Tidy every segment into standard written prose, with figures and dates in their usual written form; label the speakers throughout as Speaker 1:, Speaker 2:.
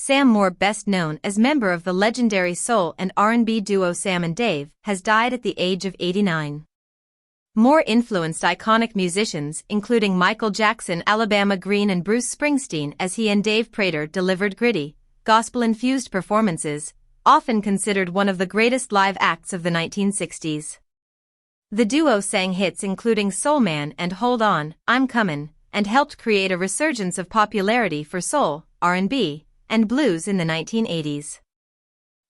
Speaker 1: Sam Moore, best known as member of the legendary soul and R&B duo Sam and Dave, has died at the age of 89. Moore influenced iconic musicians including Michael Jackson, Alabama, Green and Bruce Springsteen as he and Dave Prater delivered gritty, gospel-infused performances, often considered one of the greatest live acts of the 1960s. The duo sang hits including Soul Man and Hold On, I'm Comin', and helped create a resurgence of popularity for soul, R&B, and blues in the 1980s.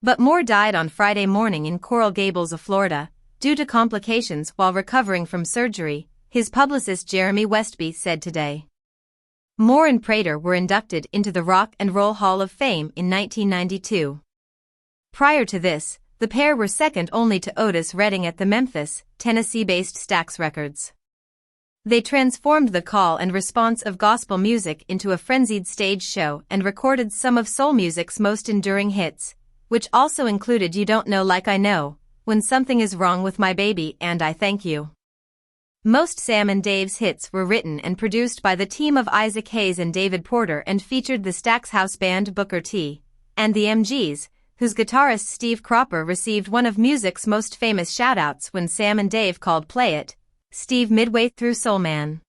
Speaker 1: But Moore died on Friday morning in Coral Gables, Florida, due to complications while recovering from surgery, his publicist Jeremy Westby said today. Moore and Prater were inducted into the Rock and Roll Hall of Fame in 1992. Prior to this, the pair were second only to Otis Redding at the Memphis, Tennessee-based Stax Records. They transformed the call and response of gospel music into a frenzied stage show and recorded some of soul music's most enduring hits, which also included You Don't Know Like I Know, When Something Is Wrong with My Baby, and I Thank You. Most Sam and Dave's hits were written and produced by the team of Isaac Hayes and David Prater and featured the Stax house band Booker T. and the MGs, whose guitarist Steve Cropper received one of music's most famous shoutouts when Sam and Dave called Play It, Steve midway through Soul Man.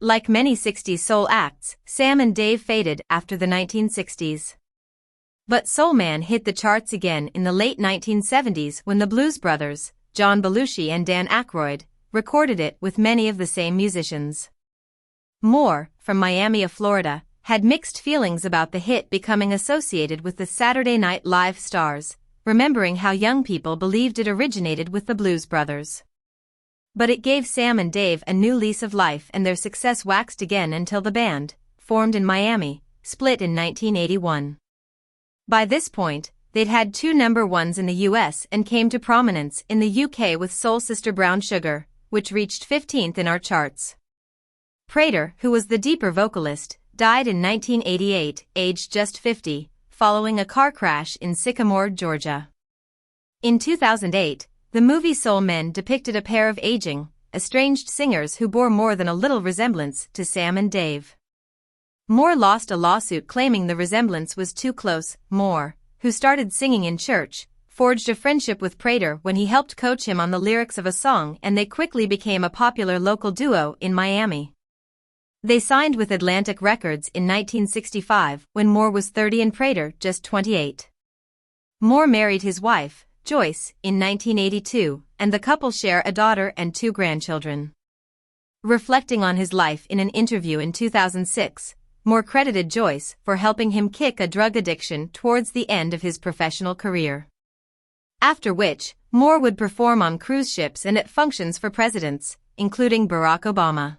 Speaker 1: Like many 60s soul acts, Sam and Dave faded after the 1960s. But Soul Man hit the charts again in the late 1970s when the Blues Brothers, John Belushi and Dan Aykroyd, recorded it with many of the same musicians. Moore, from Miami, Florida, had mixed feelings about the hit becoming associated with the Saturday Night Live stars, remembering how young people believed it originated with the Blues Brothers. But it gave Sam and Dave a new lease of life and their success waxed again until the band, formed in Miami, split in 1981. By this point, they'd had 2 number ones in the US and came to prominence in the UK with soul sister Brown Sugar, which reached 15th in our charts. Prater, who was the deeper vocalist, died in 1988, aged just 50, following a car crash in Sycamore, Georgia. In 2008, the movie Soul Men depicted a pair of aging, estranged singers who bore more than a little resemblance to Sam and Dave. Moore lost a lawsuit claiming the resemblance was too close. Moore, who started singing in church, forged a friendship with Prater when he helped coach him on the lyrics of a song, and they quickly became a popular local duo in Miami. They signed with Atlantic Records in 1965 when Moore was 30 and Prater just 28. Moore married his wife, Joyce, in 1982, and the couple share a daughter and 2 grandchildren. Reflecting on his life in an interview in 2006, Moore credited Joyce for helping him kick a drug addiction towards the end of his professional career. After which, Moore would perform on cruise ships and at functions for presidents, including Barack Obama.